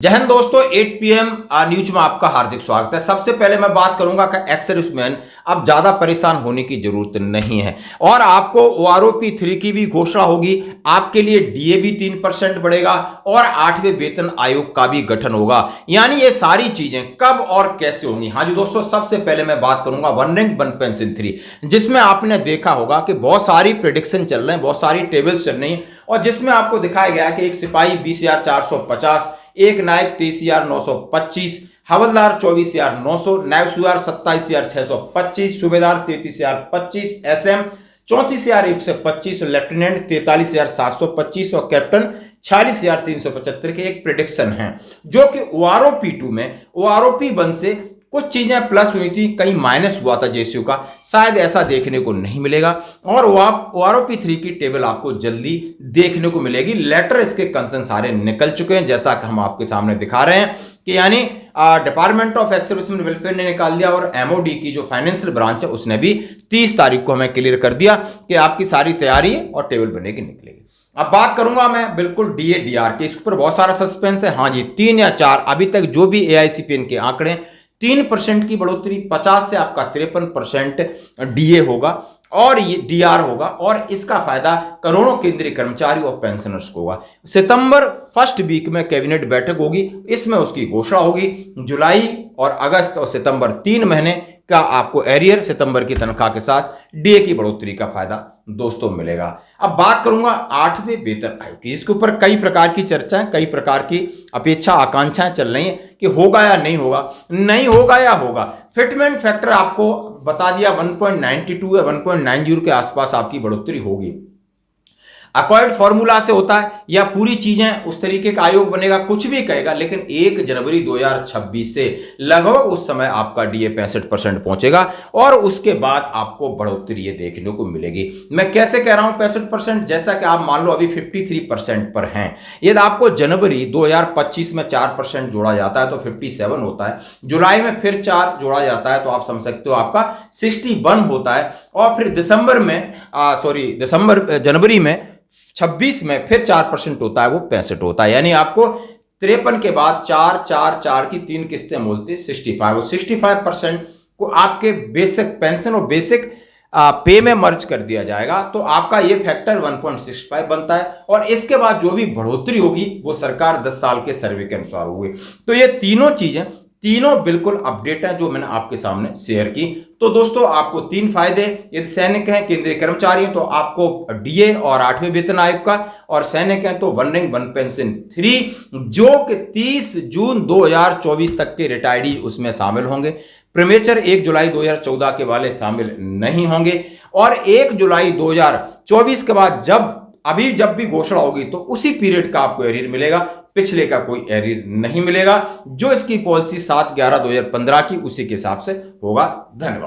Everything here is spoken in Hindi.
जय हिंद दोस्तों, 8 PM न्यूज में आपका हार्दिक स्वागत है। सबसे पहले मैं बात करूंगा कि एक्स सर्विसमैन अब ज्यादा परेशान होने की जरूरत नहीं है और आपको OROP 3 की भी घोषणा होगी। आपके लिए DA भी 3% बढ़ेगा और 8वें वेतन आयोग का भी गठन होगा। यानी ये सारी चीजें कब और कैसे होंगी। हाँ जी दोस्तों, सबसे पहले मैं बात करूंगा वन रैंक वन पेंशन 3, जिसमें आपने देखा होगा कि बहुत सारी प्रेडिक्शन चल रहे हैं, बहुत सारी टेबल्स चल रही हैं और जिसमें आपको दिखाया गया कि एक सिपाही 20,450, एक नायक 23,925, हवलदार 24,900, नायब सुबेदार 27,625, सूबेदार 33,025, SM 34,125, लेफ्टिनेंट 43,725 और कैप्टन 46,375 के एक प्रिडिक्शन है। जो कि OROP 2 में OROP 1 से कुछ चीजें प्लस हुई थी, कहीं माइनस हुआ था जेसीयू का, शायद ऐसा देखने को नहीं मिलेगा और OROP 3 की टेबल आपको जल्दी देखने को मिलेगी। लेटर इसके कंसर्न सारे निकल चुके हैं, जैसा कि हम आपके सामने दिखा रहे हैं कि यानी department of ex serviceman welfare ने निकाल दिया और MOD की जो फाइनेंशियल ब्रांच है उसने भी 30 तारीख को हमें क्लियर कर दिया कि आपकी सारी तैयारी है और टेबल बनेगी, निकलेगी। अब बात करूंगा मैं बिल्कुल DA DR के, इसके ऊपर बहुत सारा सस्पेंस है। हाँ जी, 3 या 4 अभी तक जो भी AICPN के आंकड़े 3% की बढ़ोतरी, 50 से आपका 53% DA होगा और ये DR होगा और इसका फायदा करोड़ों केंद्रीय कर्मचारी और पेंशनर्स को होगा। सितंबर फर्स्ट वीक में कैबिनेट बैठक होगी, इसमें उसकी घोषणा होगी। जुलाई और अगस्त और सितंबर 3 महीने का आपको एरियर सितंबर की तनख्वाह के साथ DA की बढ़ोतरी का फायदा दोस्तों मिलेगा। अब बात करूंगा 8वें वेतन आयोग की। इसके ऊपर कई प्रकार की चर्चाएं, कई प्रकार की अपेक्षा आकांक्षाएं चल रही हैं कि होगा या नहीं होगा, नहीं होगा या होगा। फिटमेंट फैक्टर आपको बता दिया 1.92 या 1.90 के आसपास आपकी बढ़ोतरी होगी। अकॉर्ड फॉर्मूला से होता है या पूरी चीजें उस तरीके का आयोग बनेगा, कुछ भी कहेगा, लेकिन 1 जनवरी 2026 से लगभग उस समय आपका DA 65% पहुंचेगा और उसके बाद आपको बढ़ोतरी ये देखने को मिलेगी। मैं कैसे कह रहा हूं 65%, जैसा कि आप मान लो अभी 53% पर हैं। यदि आपको जनवरी 2025 में 4% जोड़ा जाता है तो 57 होता है, जुलाई में फिर 4 जोड़ा जाता है तो आप समझ सकते हो आपका 61 होता है और फिर जनवरी में 26 में फिर 4% होता है, वो 65 होता है। यानी आपको 53 के बाद 4 की 3 किस्तें बोलते 65 और 65% को आपके बेसिक पेंशन और बेसिक पे में मर्ज कर दिया जाएगा तो आपका ये फैक्टर 1.65 बनता है और इसके बाद जो भी बढ़ोतरी होगी वो सरकार 10 साल के सर्वे के अनुसार होगी। तो ये तीनों बिल्कुल अपडेट है जो मैंने आपके सामने शेयर की। तो दोस्तों आपको 3 फायदे, यदि सैनिक हैं, केंद्रीय कर्मचारी हैं तो आपको DA और 8वें वेतन आयोग का, और सैनिक हैं तो वन रैंक वन पेंशन 3 जो कि 30 जून 2024 तक के रिटायर्डी उसमें शामिल होंगे। प्रीमेचर 1 जुलाई 2014 के वाले शामिल नहीं होंगे और 1 जुलाई 2024 के बाद जब भी घोषणा होगी तो उसी पीरियड का आपको एरियर मिलेगा, पिछले का कोई एरियर नहीं मिलेगा। जो इसकी पॉलिसी 7/11/2015 की उसी के हिसाब से होगा। धन्यवाद।